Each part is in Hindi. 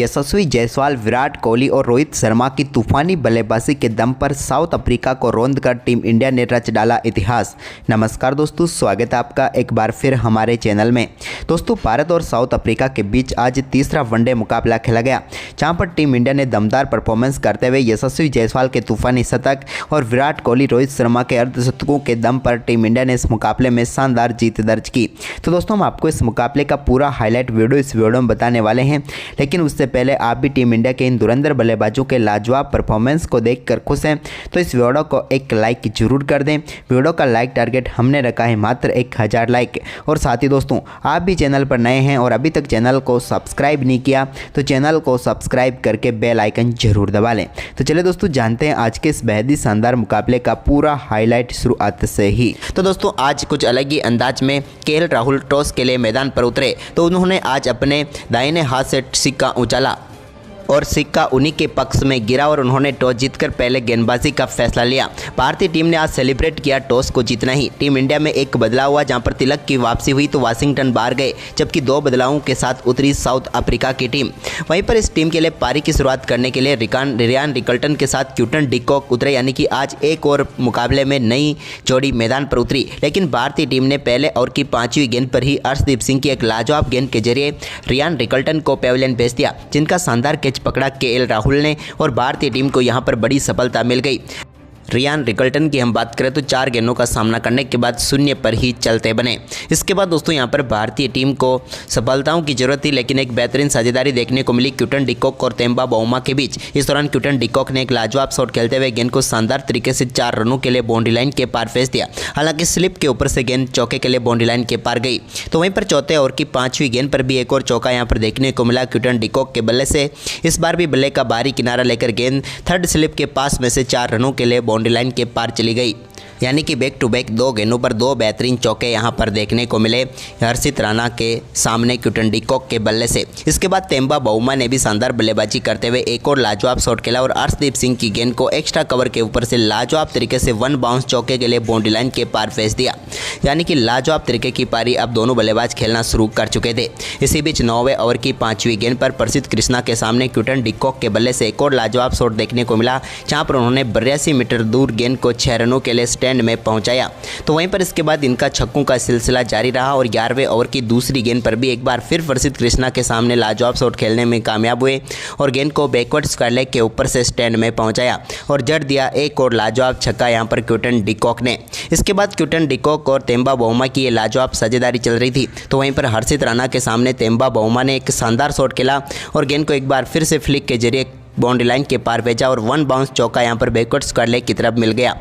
यशस्वी जायसवाल, विराट कोहली और रोहित शर्मा की तूफानी बल्लेबाजी के दम पर साउथ अफ्रीका को रौंदकर टीम इंडिया ने रच डाला इतिहास। नमस्कार दोस्तों, स्वागत है आपका एक बार फिर हमारे चैनल में। दोस्तों, भारत और साउथ अफ्रीका के बीच आज तीसरा वनडे मुकाबला खेला गया, जहां पर टीम इंडिया ने दमदार परफॉर्मेंस करते हुए यशस्वी जायसवाल के तूफानी शतक और विराट कोहली, रोहित शर्मा के अर्धशतकों के दम पर टीम इंडिया ने इस मुकाबले में शानदार जीत दर्ज की। तो दोस्तों, हम आपको इस मुकाबले का पूरा हाईलाइट वीडियो इस वीडियो में बताने वाले हैं, लेकिन उससे पहले आप भी टीम इंडिया के इन धुरंधर बल्लेबाजों के लाजवाब परफॉर्मेंस को देखकर खुश हैं तो इस वीडियो को एक लाइक जरूर कर दें। वीडियो का लाइक टारगेट हमने रखा है मात्र 1000 लाइक। और साथ ही दोस्तों, आप भी चैनल पर नए हैं और अभी तक चैनल को सब्सक्राइब नहीं किया तो चैनल को सब्सक्राइब करके बेल आइकन जरूर दबा लें। तो चलिए दोस्तों, जानते हैं आज के इस बेहद ही शानदार मुकाबले का पूरा हाईलाइट शुरुआत से ही। तो दोस्तों, आज कुछ अलग ही अंदाज में केएल राहुल टॉस के लिए मैदान पर उतरे तो उन्होंने आज अपने दाहिने हाथ से सिक्का उछाला और सिक्का उन्हीं के पक्ष में गिरा और उन्होंने टॉस जीतकर पहले गेंदबाजी का फैसला लिया। भारतीय टीम ने आज सेलिब्रेट किया टॉस को जीतना ही। टीम इंडिया में एक बदलाव हुआ, जहां पर तिलक की वापसी हुई तो वाशिंगटन बाहर गए, जबकि 2 बदलावों के साथ उतरी साउथ अफ्रीका की टीम। वहीं पर इस टीम के लिए पारी की शुरुआत करने के लिए रियान रिकल्टन के साथ क्विंटन डी कॉक उतरे, यानी कि आज एक और मुकाबले में नई जोड़ी मैदान पर उतरी। लेकिन भारतीय टीम ने पहले ओवर की 5वीं गेंद पर ही अर्शदीप सिंह की एक लाजवाब गेंद के जरिए रियान रिकल्टन को पेविलियन भेज दिया, जिनका शानदार कैच पकड़ा केएल राहुल ने और भारतीय टीम को यहां पर बड़ी सफलता मिल गई। रियान रिकल्टन की हम बात करें तो 4 गेंदों का सामना करने के बाद 0 पर ही चलते बने। इसके बाद दोस्तों, यहां पर भारतीय टीम को सफलताओं की जरूरत थी, लेकिन एक बेहतरीन साझेदारी देखने को मिली क्विंटन डी कॉक और तेम्बा बाउमा के बीच। इस दौरान क्विंटन डी कॉक ने एक लाजवाब शॉट खेलते हुए गेंद को शानदार तरीके से 4 रनों के लिए बाउंड्री लाइन के पार भेज दिया। हालांकि स्लिप के ऊपर से गेंद चौके के लिए बाउंड्री लाइन के पार गई। तो वहीं पर चौथे ओवर की 5वीं गेंद पर भी एक और चौका यहां पर देखने को मिला क्विंटन डी कॉक के बल्ले से। इस बार भी बल्ले का बाहरी किनारा लेकर गेंद थर्ड स्लिप के पास में से 4 रनों के लिए बाउंड्री लाइन के पार चली गई, यानी कि बैक टू बैक 2 गेंदों पर 2 बेहतरीन चौके यहां पर देखने को मिले हर्षित राणा के सामने क्विंटन डी कॉक के बल्ले से। इसके बाद तेम्बा बाउमा ने भी शानदार बल्लेबाजी करते हुए एक और लाजवाब शॉट खेला और अर्शदीप सिंह की गेंद को एक्स्ट्रा कवर के ऊपर से लाजवाब तरीके से 1 बाउंस चौके के लिए बाउंड्री लाइन के पार भेज दिया, यानी कि लाजवाब तरीके की पारी अब दोनों बल्लेबाज खेलना शुरू कर चुके थे। इसी बीच 9वें ओवर की 5वीं गेंद पर प्रसिद्ध कृष्णा के सामने क्विंटन डी कॉक के बल्ले से एक और लाजवाब शॉट देखने को मिला, जहां पर उन्होंने 82 मीटर दूर गेंद को 6 रनों के लिए स्टैंड में पहुंचाया। तो वहीं पर इसके बाद इनका छक्कों का सिलसिला जारी रहा और 11वें ओवर की दूसरी गेंद पर भी एक बार फिर प्रसिद्ध कृष्णा के सामने लाजवाब शॉट खेलने में कामयाब हुए और गेंद को बैकवर्ड स्क्वायर लेग के ऊपर से स्टैंड में पहुंचाया और जड़ दिया एक और लाजवाब छक्का यहां पर क्विंटन डी कॉक ने। इसके बाद क्विंटन डी कॉक और तेम्बा बाउमा की ये लाजवाब साझेदारी चल रही थी। तो वहीं पर हर्षित राणा के सामने तेम्बा बाउमा ने एक शानदार शॉट खेला और गेंद को एक बार फिर से फ्लिक के जरिए बाउंड्री लाइन के पार भेजा और 1 बाउंस चौका यहां पर बैकवर्ड स्क्वायर लेग की तरफ मिल गया।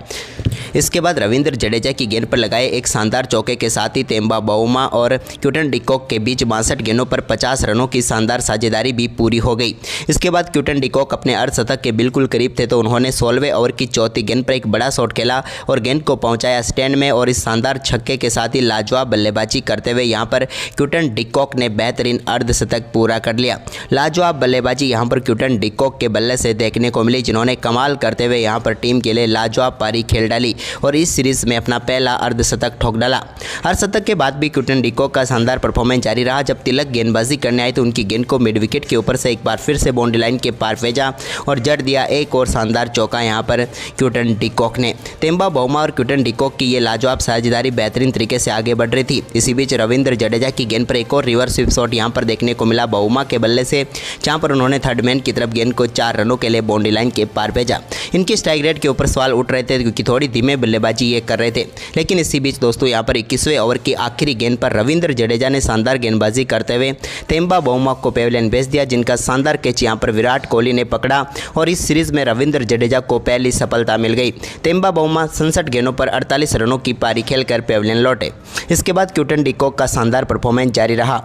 इसके बाद रविंद्र जडेजा की गेंद पर लगाए एक शानदार चौके के साथ ही तेम्बा बाउमा और क्विंटन डी कॉक के बीच 62 गेंदों पर 50 रनों की शानदार साझेदारी भी पूरी हो गई। इसके बाद क्विंटन डी कॉक अपने अर्धशतक के बिल्कुल करीब थे तो उन्होंने 16वें ओवर की चौथी गेंद पर एक बड़ा शॉट खेला और गेंद को पहुंचाया स्टैंड में और इस शानदार छक्के के साथ ही लाजवाब बल्लेबाजी करते हुए यहां पर क्विंटन डी कॉक ने बेहतरीन अर्धशतक पूरा कर लिया। लाजवाब बल्लेबाजी यहां पर क्विंटन डी कॉक के बल्ले से देखने को मिली, जिन्होंने कमाल करते हुए यहां पर टीम के लिए लाजवाब पारी खेल डाली और इस सीरीज में अपना पहला अर्धशतक ठोक डाला। अर्धशतक के बाद भी क्विंटन डी कॉक का शानदार परफॉर्मेंस जारी रहा। जब तिलक गेंदबाजी करने आए तो उनकी गेंद को मिड विकेट के ऊपर से एक बार फिर से बाउंड्री लाइन के पार भेजा और जड़ दिया एक और शानदार चौका यहां पर क्विंटन डी कॉक ने। तेम्बा बाउमा और क्विंटन डी कॉक की ये लाजवाब साझेदारी बेहतरीन तरीके से आगे बढ़ रही थी। इसी बीच रविंद्र जडेजा की गेंद पर एक और रिवर्स स्वीप शॉट यहां पर देखने को मिला बाउमा के बल्ले से, जहां पर उन्होंने थर्ड मैन की तरफ गेंद को 4 रनों के लिए बाउंड्री लाइन के पार भेजा। इनकी स्ट्राइक रेट के ऊपर सवाल उठ रहे थे क्योंकि थोड़ी धीमे बल्लेबाजी ये कर रहे थे, लेकिन इसी बीच दोस्तों यहां पर 21वें ओवर की आखिरी गेंद पर रविंद्र जडेजा ने शानदार गेंदबाजी करते हुए तेम्बा बाउमा को पेविलियन भेज दिया, जिनका शानदार कैच यहां पर विराट कोहली ने पकड़ा और इस सीरीज में रविंद्र जडेजा को पहली सफलता मिल गई। तेम्बा बाउमा 67 गेंदों पर 48 रनों की पारी खेलकर पेविलियन लौटे। इसके बाद क्विंटन डी कॉक का शानदार परफॉर्मेंस जारी रहा।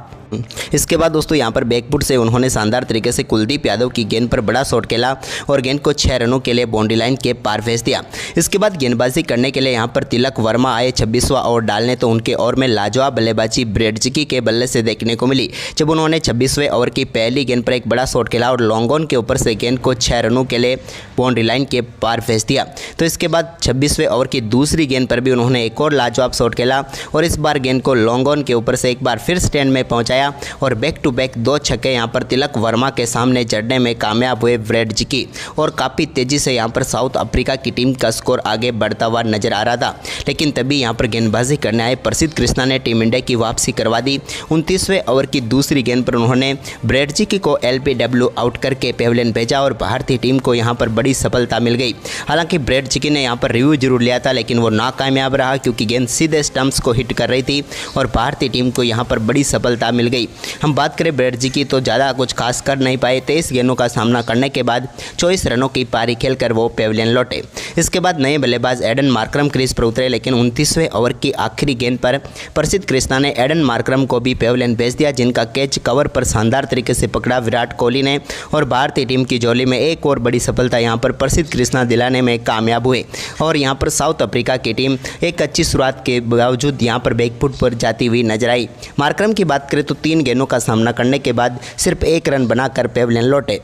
इसके बाद दोस्तों यहाँ पर बैकफुट से उन्होंने शानदार तरीके से कुलदीप यादव की गेंद पर बड़ा शॉट खेला और गेंद को 6 रनों के लिए बाउंड्री लाइन के पार भेज दिया। इसके बाद गेंदबाजी करने के लिए यहाँ पर तिलक वर्मा आए 26वां ओवर डालने, तो उनके ओवर में लाजवाब बल्लेबाजी ब्रेडजिकी के बल्ले से देखने को मिली, जब उन्होंने 26वें ओवर की पहली गेंद पर एक बड़ा शॉट खेला और लॉन्ग ऑन के ऊपर से गेंद को 6 रनों के लिए बाउंड्री लाइन के पार भेज दिया। तो इसके बाद 26वें ओवर की दूसरी गेंद पर भी उन्होंने एक और लाजवाब शॉट खेला और इस बार गेंद को लॉन्ग ऑन के ऊपर से एक बार फिर स्टैंड में पहुँचाया लगाया और बैक टू बैक 2 छक्के यहाँ पर तिलक वर्मा के सामने जड़ने में कामयाब हुए ब्रैडजिकी और काफ़ी तेज़ी से यहाँ पर साउथ अफ्रीका की टीम का स्कोर आगे बढ़ता हुआ नजर आ रहा था। लेकिन तभी यहाँ पर गेंदबाजी करने आए प्रसिद्ध कृष्णा ने टीम इंडिया की वापसी करवा दी। 29वें ओवर की दूसरी गेंद पर उन्होंने ब्रैडजिकी को LBW आउट करके पेविलियन भेजा और भारतीय टीम को यहाँ पर बड़ी सफलता मिल गई। हालांकि ब्रैडजिकी ने यहाँ पर रिव्यू जरूर लिया था, लेकिन वो नाकामयाब रहा क्योंकि गेंद सीधे स्टंप्स को हिट कर रही थी और भारतीय टीम को यहाँ पर बड़ी सफलता मिल गई। हम बात करें ब्रैडजिकी तो ज़्यादा कुछ खास कर नहीं पाए। 23 गेंदों का सामना करने के बाद 24 रनों की पारी खेलकर वो पेविलियन लौटे। इसके बाद नए बल्लेबाज एडन मार्करम क्रीज पर उतरे, लेकिन 29वें ओवर की आखिरी गेंद पर प्रसिद्ध कृष्णा ने एडन मार्करम को भी पेविलियन भेज दिया, जिनका कैच कवर पर शानदार तरीके से पकड़ा विराट कोहली ने और भारतीय टीम की झोली में एक और बड़ी सफलता यहां पर प्रसिद्ध कृष्णा दिलाने में कामयाब हुए। और यहां पर साउथ अफ्रीका की टीम एक अच्छी शुरुआत के बावजूद यहां पर बैकफुट पर जाती हुई नजर आई। मार्करम की बात करें तो 3 गेंदों का सामना करने के बाद सिर्फ 1 रन बनाकर पेविलियन लौटे।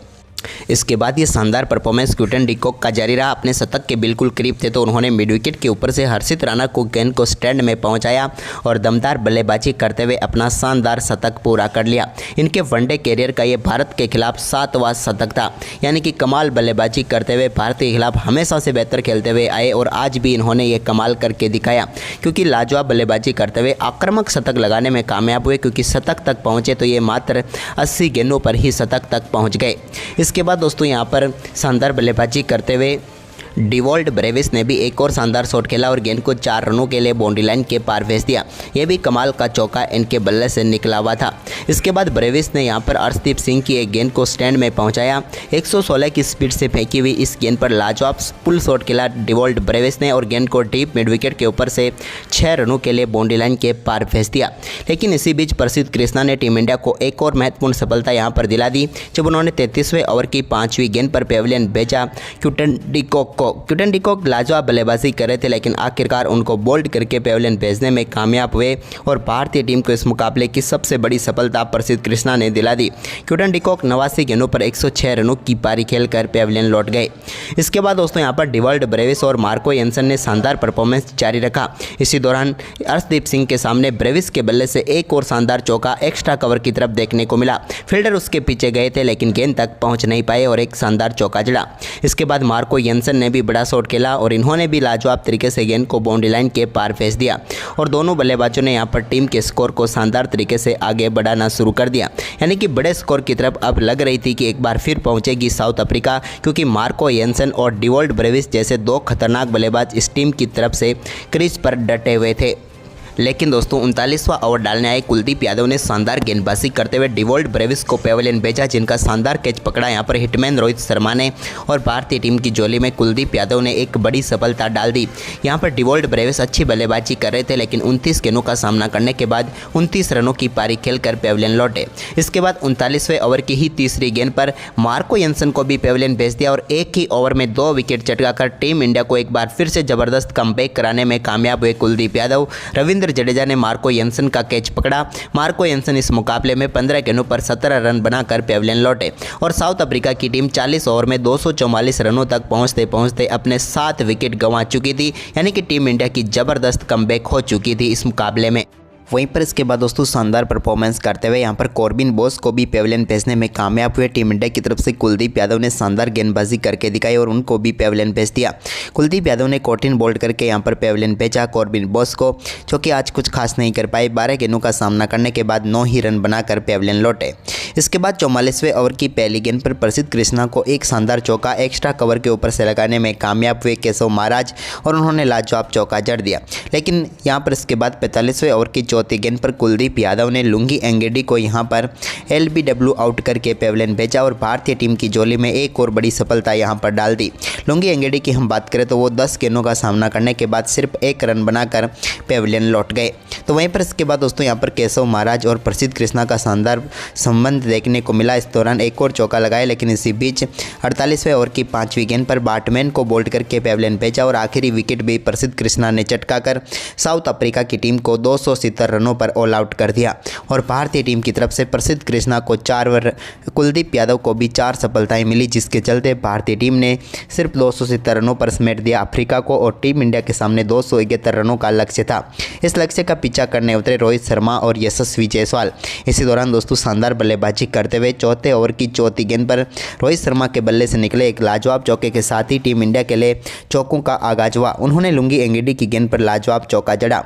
इसके बाद ये शानदार परफॉर्मेंस क्विंटन डी कॉक का जारी रहा। अपने शतक के बिल्कुल करीब थे तो उन्होंने मिड विकेट के ऊपर से हर्षित राणा को गेंद को स्टैंड में पहुंचाया और दमदार बल्लेबाजी करते हुए अपना शानदार शतक पूरा कर लिया। इनके वनडे कैरियर का ये भारत के खिलाफ 7वां शतक था, यानी कि कमाल बल्लेबाजी करते हुए भारत के खिलाफ हमेशा से बेहतर खेलते हुए आए और आज भी इन्होंने ये कमाल करके दिखाया, क्योंकि लाजवाब बल्लेबाजी करते हुए आक्रामक शतक लगाने में कामयाब हुए। क्योंकि शतक तक पहुँचे तो ये मात्र 80 गेंदों पर ही शतक तक पहुँच गए। इसके बाद दोस्तों यहाँ पर शानदार बल्लेबाजी करते हुए डिवॉल्ट ब्रेविस ने भी एक और शानदार शॉट खेला और गेंद को 4 रनों के लिए बाउंड्री लाइन के पार भेज दिया। यह भी कमाल का चौका इनके बल्ले से निकला हुआ था। इसके बाद ब्रेविस ने यहां पर अर्शदीप सिंह की एक गेंद को स्टैंड में पहुंचाया। 116 की स्पीड से फेंकी हुई इस गेंद पर लाजवाब पुल शॉट खेला डिवॉल्ट ब्रेविस ने और गेंद को डीप मिड विकेट के ऊपर से 6 रनों के लिए बाउंड्री लाइन के पार भेज दिया। लेकिन इसी बीच प्रसिद्ध कृष्णा ने टीम इंडिया को एक और महत्वपूर्ण सफलता यहां पर दिला दी जब उन्होंने 33वें ओवर की 5वीं गेंद पर पेविलियन भेजा क्विंटन डी कॉक को। क्विंटन डी कॉक लाजवाब बल्लेबाजी कर रहे थे, लेकिन आखिरकार उनको बोल्ड करके पेविलियन भेजने में कामयाब हुए और भारतीय टीम को इस मुकाबले की सबसे बड़ी सफलता प्रसिद्ध कृष्णा ने दिला दी। क्विंटन डी कॉक 89 गेंदों पर 106 रनों की पारी खेलकर पेविलियन लौट गए। इसके बाद दोस्तों यहाँ पर डिवॉल्ट ब्रेविस और मार्को येंसन ने शानदार परफॉर्मेंस जारी रखा। इसी दौरान अर्शदीप सिंह के सामने ब्रेविस के बल्ले से एक और शानदार चौका एक्स्ट्रा कवर की तरफ देखने को मिला। फील्डर उसके पीछे गए थे लेकिन गेंद तक पहुंच नहीं पाए और एक शानदार चौका जड़ा। इसके बाद मार्को येंसन ने भी बड़ा शॉट खेला और इन्होंने भी लाजवाब तरीके से गेंद को बाउंड्री लाइन के पार भेज दिया और दोनों बल्लेबाजों ने यहां पर टीम के स्कोर को शानदार तरीके से आगे बढ़ाना शुरू कर दिया। यानी कि बड़े स्कोर की तरफ अब लग रही थी कि एक बार फिर पहुंचेगी साउथ अफ्रीका, क्योंकि मार्को येंसन और डिवॉल्ट ब्रेविस जैसे 2 खतरनाक बल्लेबाज इस टीम की तरफ से क्रीज पर डटे हुए थे। लेकिन दोस्तों 39वां ओवर डालने आए कुलदीप यादव ने शानदार गेंदबाजी करते हुए डिवॉल्ट ब्रेविस को पेविलियन भेजा, जिनका शानदार कैच पकड़ा यहां पर हिटमैन रोहित शर्मा ने और भारतीय टीम की झोली में कुलदीप यादव ने एक बड़ी सफलता डाल दी। यहां पर डिवॉल्ट ब्रेविस अच्छी बल्लेबाजी कर रहे थे, लेकिन 29 गेंदों का सामना करने के बाद 29 रनों की पारी खेलकर पेविलियन लौटे। इसके बाद 39वें ओवर की ही तीसरी गेंद पर मार्को येंसन को भी पेविलियन भेज दिया और एक ही ओवर में 2 विकेट चटकाकर टीम इंडिया को एक बार फिर से जबरदस्त कमबैक कराने में कामयाब हुए कुलदीप यादव। रविंद्र जडेजा ने मार्को येंसन का कैच पकड़ा। मार्को येंसन इस मुकाबले में 15 गेंदों पर 17 रन बनाकर पेविलियन लौटे और साउथ अफ्रीका की टीम 40 ओवर में 244 रनों तक पहुंचते पहुंचते अपने 7 विकेट गंवा चुकी थी। यानी कि टीम इंडिया की जबरदस्त कमबैक हो चुकी थी इस मुकाबले में। वहीं पर इसके बाद दोस्तों शानदार परफॉर्मेंस करते हुए यहाँ पर कॉर्बिन बोस को भी पेविलियन भेजने में कामयाब हुए। टीम इंडिया की तरफ से कुलदीप यादव ने शानदार गेंदबाजी करके दिखाई और उनको भी पेविलियन भेज दिया। कुलदीप यादव ने कॉटिन बोल्ड करके यहाँ पर पेविलियन भेजा कॉर्बिन बोस को, जो कि आज कुछ खास नहीं कर पाए। 12 गेंदों का सामना करने के बाद 9 ही रन बनाकर पेविलियन लौटे। इसके बाद 44वें ओवर की पहली गेंद पर प्रसिद्ध कृष्णा को एक शानदार चौका एक्स्ट्रा कवर के ऊपर से लगाने में कामयाब हुए केशव महाराज और उन्होंने लाजवाब चौका जड़ दिया। लेकिन यहाँ पर इसके बाद 45वें ओवर की चौथी गेंद पर कुलदीप यादव ने लुंगी एंगेडी को यहाँ पर LBW आउट करके पेविलियन भेजा और भारतीय टीम की झोली में एक और बड़ी सफलता यहाँ पर डाल दी। लुंगी एंगेडी की हम बात करें तो वो 10 गेंदों का सामना करने के बाद सिर्फ 1 रन बनाकर पेविलियन लौट गए। तो वहीं पर इसके बाद दोस्तों यहाँ पर केशव महाराज और प्रसिद्ध कृष्णा का शानदार संबंध देखने को मिला। इस दौरान एक और चौका लगाया, लेकिन इसी बीच 48वें ओवर की 5वीं गेंद पर बाटमैन को बोल्ड करके पेविलियन भेजा और आखिरी विकेट भी प्रसिद्ध कृष्णा ने चटकाकर साउथ अफ्रीका की टीम को 270 रनों पर ऑल आउट कर दिया और भारतीय टीम की तरफ से प्रसिद्ध कृष्णा को 4 और कुलदीप यादव को भी 4 सफलताएं मिली, जिसके चलते भारतीय टीम ने सिर्फ 270 रनों पर समेट दिया अफ्रीका को और टीम इंडिया के सामने 271 रनों का लक्ष्य था। इस लक्ष्य का पीछा करने उतरे रोहित शर्मा और यशस्वी जायसवाल। इसी दौरान दोस्तों शानदार बल्लेबाजी करते हुए चौथे ओवर की चौथी गेंद पर रोहित शर्मा के बल्ले से निकले एक लाजवाब चौके के साथ ही टीम इंडिया के लिए चौकों का आगाज हुआ। उन्होंने लुंगी एंगीडी की गेंद पर लाजवाब चौका जड़ा।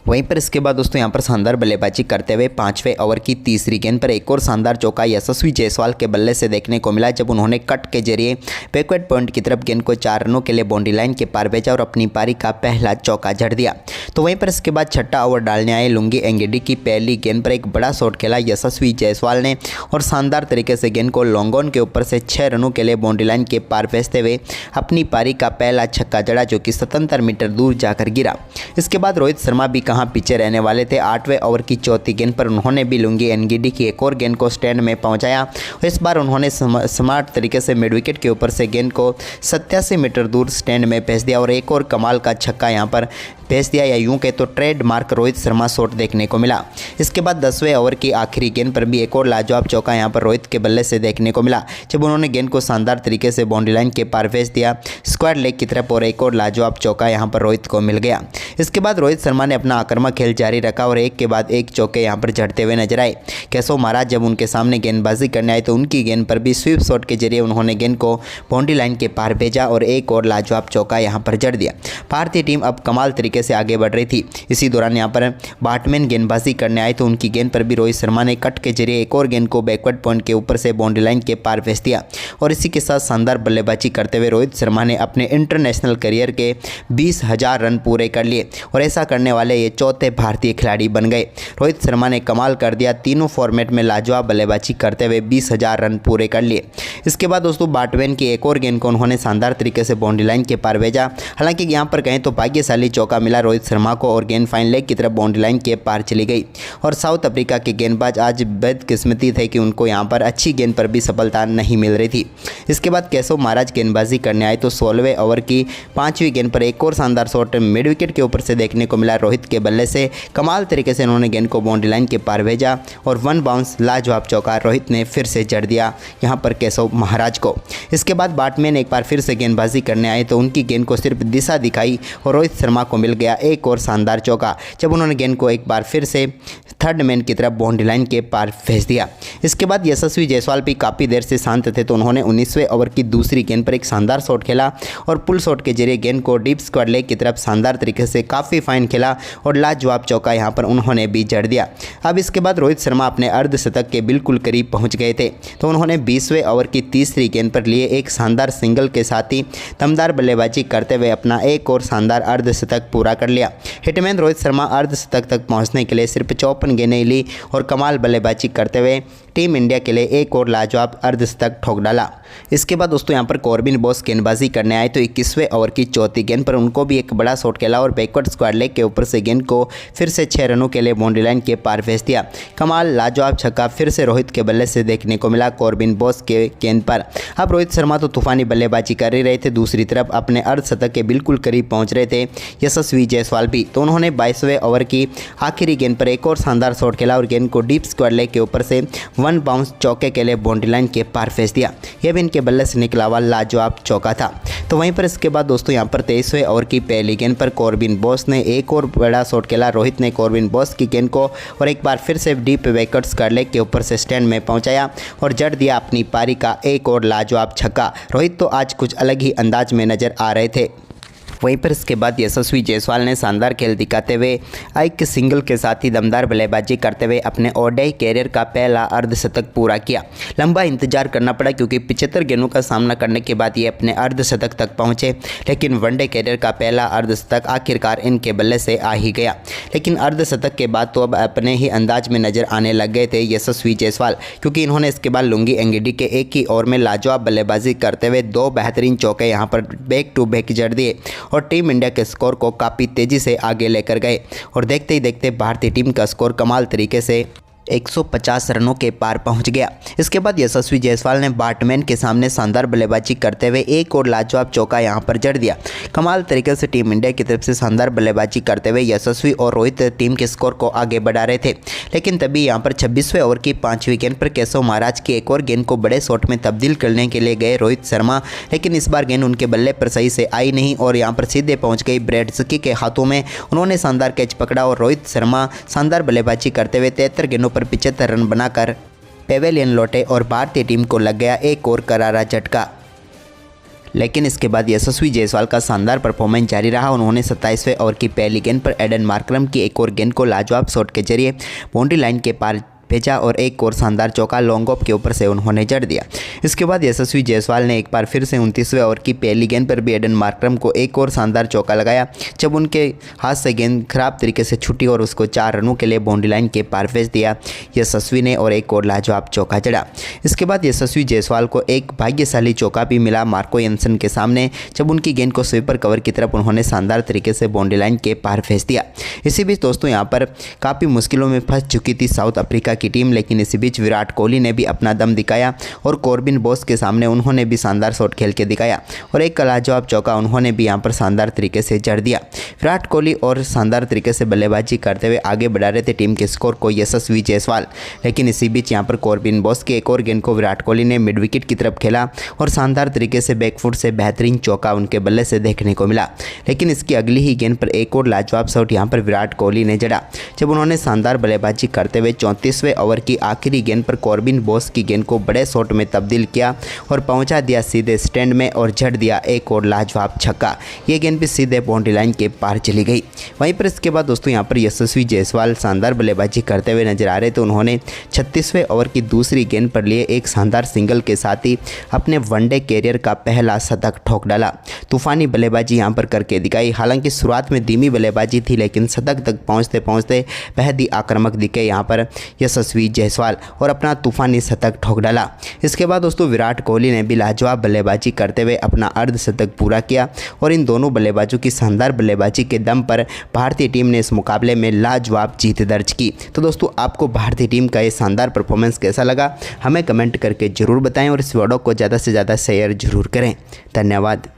वहीं पर इसके बाद दोस्तों यहाँ पर शानदार बल्लेबाजी करते हुए 5वें ओवर की तीसरी गेंद पर एक और शानदार चौका यशस्वी जायसवाल के बल्ले से देखने को मिला, जब उन्होंने कट के जरिए बैकवर्ड पॉइंट की तरफ गेंद को 4 रनों के लिए बाउंड्री लाइन के पार भेजा और अपनी पारी का पहला चौका जड़ दिया। तो वहीं पर इसके बाद छठा ओवर डालने आए लुंगी एंगीडी की पहली गेंद पर एक बड़ा शॉट खेला यशस्वी जायसवाल ने और शानदार तरीके से गेंद को लॉन्ग ऑन के ऊपर से 6 रनों के लिए बाउंड्री लाइन के पार भेजते हुए अपनी पारी का पहला छक्का जड़ा, जो कि 77 मीटर दूर जाकर गिरा। इसके बाद रोहित शर्मा भी कहाँ पीछे रहने वाले थे। 8वें ओवर की चौथी गेंद पर उन्होंने भी लुंगी एंगीडी की एक और गेंद को स्टैंड में पहुंचाया। इस बार उन्होंने स्मार्ट तरीके से मिड विकेट के ऊपर से गेंद को 87 मीटर दूर स्टैंड में भेज दिया और एक और कमाल का छक्का यहां पर भेज दिया, या यूं कहे तो ट्रेडमार्क रोहित शर्मा शॉट देखने को मिला। इसके बाद 10वें ओवर की आखिरी गेंद पर भी एक और लाजवाब चौका यहां पर रोहित के बल्ले से देखने को मिला, जब उन्होंने गेंद को शानदार तरीके से बाउंड्री लाइन के पार भेज दिया स्क्वायर लेग की तरफ और एक और लाजवाब चौका यहां पर रोहित को मिल गया। इसके बाद रोहित शर्मा ने अपना आक्रामक खेल जारी रखा और एक के बाद एक चौके यहां पर जड़ते हुए नजर आए। केशव महाराज जब उनके सामने गेंदबाजी करने आए तो उनकी गेंद पर भी स्वीप शॉट के जरिए उन्होंने गेंद को बाउंड्री लाइन के पार भेजा और एक और लाजवाब चौका यहां पर जड़ दिया। भारतीय टीम अब कमाल तरीके से आगे बढ़ रही थी। इसी दौरान यहां पर बैट्समैन गेंदबाजी करने आए तो उनकी गेंद पर भी रोहित शर्मा ने कट के जरिए एक और गेंद को बैकवर्ड पॉइंट के ऊपर से बाउंड्री लाइन के पार भेज दिया और इसी के साथ शानदार बल्लेबाजी करते हुए रोहित शर्मा ने अपने इंटरनेशनल करियर के 20,000 रन पूरे कर लिए और ऐसा करने वाले ये चौथे भारतीय खिलाड़ी बन गए। रोहित शर्मा ने कमाल कर दिया, तीनों फॉर्मेट में लाजवाब बल्लेबाजी करते हुए 20,000 रन पूरे कर लिए। इसके बाद दोस्तों बैट्समैन की एक और गेंद को उन्होंने शानदार तरीके से बाउंड्री लाइन के पार भेजा। हालांकि यहाँ पर कहें तो भाग्यशाली चौका मिला रोहित शर्मा को और गेंद फाइन लेग की तरफ बाउंड्री लाइन के पार चली गई और साउथ अफ्रीका के गेंदबाज आज बदकिस्मती थे कि उनको यहाँ पर अच्छी गेंद पर भी सफलता नहीं मिल रही थी। इसके बाद केशव महाराज गेंदबाजी करने आए तो 16वें ओवर की 5वीं गेंद पर एक और शानदार शॉट मिड विकेट के ऊपर से देखने को मिला रोहित के बल्ले से। कमाल तरीके से उन्होंने गेंद को बाउंड्री लाइन के पार भेजा और 1 बाउंस लाजवाब चौका रोहित ने फिर से जड़ दिया यहाँ पर केशव महाराज को। इसके बाद बैट्समैन एक बार फिर से गेंदबाजी करने आए तो उनकी गेंद को सिर्फ दिशा दिखाई और रोहित शर्मा को मिल गया एक और शानदार चौका, जब उन्होंने गेंद को एक बार फिर से थर्ड मैन की तरफ बाउंड्री लाइन के पार भेज दिया। इसके बाद यशस्वी जायसवाल भी काफ़ी देर से शांत थे तो उन्होंने 19वें ओवर की दूसरी गेंद पर एक शानदार शॉट खेला और पुल शॉट के जरिए गेंद को डीप स्क्वायर लेग की तरफ शानदार तरीके से काफ़ी फाइन खेला और लाजवाब चौका यहां पर उन्होंने भी जड़ दिया। अब इसके बाद रोहित शर्मा अपने अर्धशतक के बिल्कुल करीब पहुंच गए थे तो उन्होंने 20वें ओवर की तीसरी गेंद पर लिए एक शानदार सिंगल के साथ ही दमदार बल्लेबाजी करते हुए अपना एक और शानदार अर्धशतक पूरा कर लिया। हिटमैन रोहित शर्मा अर्धशतक तक पहुंचने के लिए सिर्फ 54 गेंदें ली और कमाल बल्लेबाजी करते हुए टीम इंडिया के लिए एक और लाजवाब अर्धशतक ठोक डाला। इसके बाद दोस्तों यहां पर कॉर्बिन बॉस गेंदबाजी करने आए तो 21वें ओवर की चौथी गेंद पर उनको भी एक बड़ा शॉट खेला और बैकवर्ड स्क्वायर लेग के ऊपर से गेंद को फिर से 6 रनों के लिए बाउंड्री लाइन के पार भेज दिया। कमाल लाजवाब छक्का फिर से रोहित के बल्ले से देखने को मिला कॉर्बिन बॉस के गेंद पर। अब रोहित शर्मा तो तूफानी बल्लेबाजी कर ही रहे थे, दूसरी तरफ अपने अर्धशतक के बिल्कुल करीब पहुंच रहे थे यशस्वी जायसवाल भी, तो उन्होंने 22वें ओवर की आखिरी गेंद पर एक और शानदार शॉट खेला और गेंद को डीप स्क्वायर लेग के ऊपर से 1 बाउंस चौके के लिए बाउंड्री लाइन के पार भेज दिया। यह भी इनके बल्ले से निकला हुआ लाजवाब चौका था। तो वहीं पर इसके बाद दोस्तों यहां पर 23वें ओवर की पहली गेंद पर कॉर्बिन बॉस ने एक और बड़ा शॉट खेला। रोहित ने कॉर्बिन बॉस की गेंद को और एक बार फिर से डीप बैकवर्ड स्क्वायर लेग के ऊपर से स्टैंड में पहुंचाया और जड़ दिया अपनी पारी का एक और लाजवाब छक्का। रोहित तो आज कुछ अलग ही अंदाज में नजर आ रहे थे। वहीं पर इसके बाद यशस्वी जायसवाल ने शानदार खेल दिखाते हुए एक सिंगल के साथ ही दमदार बल्लेबाजी करते हुए अपने ओडीआई कैरियर का पहला अर्धशतक पूरा किया। लंबा इंतजार करना पड़ा क्योंकि 75 गेंदों का सामना करने के बाद ये अपने अर्धशतक तक पहुंचे, लेकिन वनडे कैरियर का पहला अर्धशतक आखिरकार इनके बल्ले से आ ही गया। लेकिन अर्धशतक के बाद तो अब अपने ही अंदाज में नजर आने लग गए थे यशस्वी जायसवाल, क्योंकि इन्होंने इसके बाद लुंगी एंगीडी के एक ही ओवर में लाजवाब बल्लेबाजी करते हुए 2 बेहतरीन चौके यहाँ पर बैक टू बैक जड़ दिए और टीम इंडिया के स्कोर को काफ़ी तेज़ी से आगे लेकर गए और देखते ही देखते भारतीय टीम का स्कोर कमाल तरीके से 150 रनों के पार पहुंच गया। इसके बाद यशस्वी जायसवाल ने बैट्समैन के सामने शानदार बल्लेबाजी करते हुए एक और लाजवाब चौका यहां पर जड़ दिया। कमाल तरीके से टीम इंडिया की तरफ से शानदार बल्लेबाजी करते हुए यशस्वी और रोहित टीम के स्कोर को आगे बढ़ा रहे थे, लेकिन तभी यहां पर 26वें ओवर की 5वीं गेंद पर केशव महाराज की एक और गेंद को बड़े शॉट में तब्दील करने के लिए गए रोहित शर्मा, लेकिन इस बार गेंद उनके बल्ले पर सही से आई नहीं और यहां पर सीधे पहुंच गई ब्रैड जकी के हाथों में। उन्होंने शानदार कैच पकड़ा और रोहित शर्मा शानदार बल्लेबाजी करते हुए 73 गेंदों पर 75 रन बनाकर पेवेलियन लौटे और भारतीय टीम को लग गया एक और करारा झटका। लेकिन इसके बाद यशस्वी जायसवाल का शानदार परफॉर्मेंस जारी रहा। उन्होंने 27वें ओवर की पहली गेंद पर एडन मार्करम की एक और गेंद को लाजवाब शॉट के जरिए बाउंड्री लाइन के पार भेजा और एक और शानदार चौका लॉन्ग ऑफ के ऊपर से उन्होंने जड़ दिया। इसके बाद यशस्वी जायसवाल ने एक बार फिर से 29वें ओवर की पहली गेंद पर भी एडन मार्करम को एक और शानदार चौका लगाया, जब उनके हाथ से गेंद खराब तरीके से छूटी और उसको 4 रनों के लिए बाउंड्री लाइन के पार भेज दिया यशस्वी ने और एक और लाजवाब चौका जड़ा। इसके बाद यशस्वी जायसवाल को एक भाग्यशाली चौका भी मिला मार्को यंसन के सामने, जब उनकी गेंद को स्वीपर कवर की तरफ उन्होंने शानदार तरीके से बाउंड्री लाइन के पार भेज दिया। इसी बीच दोस्तों यहाँ पर काफ़ी मुश्किलों में फंस चुकी थी साउथ अफ्रीका की टीम, लेकिन इसी बीच विराट कोहली ने भी अपना दम दिखाया और कॉर्बिन बोस के सामने उन्होंने भी शानदार शॉट खेल के दिखाया और एक लाजवाब चौका उन्होंने भी यहाँ पर शानदार तरीके से जड़ दिया। विराट कोहली और शानदार तरीके से बल्लेबाजी करते हुए आगे बढ़ा रहे थे टीम के स्कोर को यशस्वी जायसवाल, लेकिन इसी बीच यहाँ पर कॉर्बिन बोस की एक और गेंद को विराट कोहली ने मिड विकेट की तरफ खेला और शानदार तरीके से बैकफुट से बेहतरीन चौका उनके बल्ले से देखने को मिला। लेकिन इसकी अगली ही गेंद पर एक और लाजवाब शॉट यहाँ पर विराट कोहली ने जड़ा, जब उन्होंने शानदार बल्लेबाजी करते हुए 34वें ओवर की आखिरी गेंद पर कॉर्बिन बोस की गेंद को बड़े शॉट में तब्दील किया और पहुंचा दिया सीधे स्टैंड में और जड़ दिया एक और लाजवाब छक्का। ये गेंद भी सीधे बाउंड्री लाइन के पार चली गई। वहीं पर इसके बाद दोस्तों यहाँ पर यशस्वी जायसवाल शानदार बल्लेबाजी करते हुए नजर आ रहे थे। उन्होंने 36वें ओवर की दूसरी गेंद पर लिए एक शानदार सिंगल के साथ ही अपने वनडे कैरियर का पहला शतक ठोक डाला। तूफानी बल्लेबाजी यहाँ पर करके दिखाई। हालांकि शुरुआत में धीमी बल्लेबाजी थी, लेकिन शतक तक पहुँचते पहुँचते बेहद ही आक्रामक दिखे यहाँ पर यशस्वी जायसवाल और अपना तूफानी शतक ठोक डाला। इसके बाद दोस्तों विराट कोहली ने भी लाजवाब बल्लेबाजी करते हुए अपना अर्धशतक पूरा किया और इन दोनों बल्लेबाजों की शानदार बल्लेबाजी के दम पर भारतीय टीम ने इस मुकाबले में लाजवाब जीत दर्ज की। तो दोस्तों आपको भारतीय टीम का ये शानदार परफॉर्मेंस कैसा लगा हमें कमेंट करके ज़रूर बताएं और इस वीडियो को ज़्यादा से ज़्यादा शेयर जरूर करें। धन्यवाद।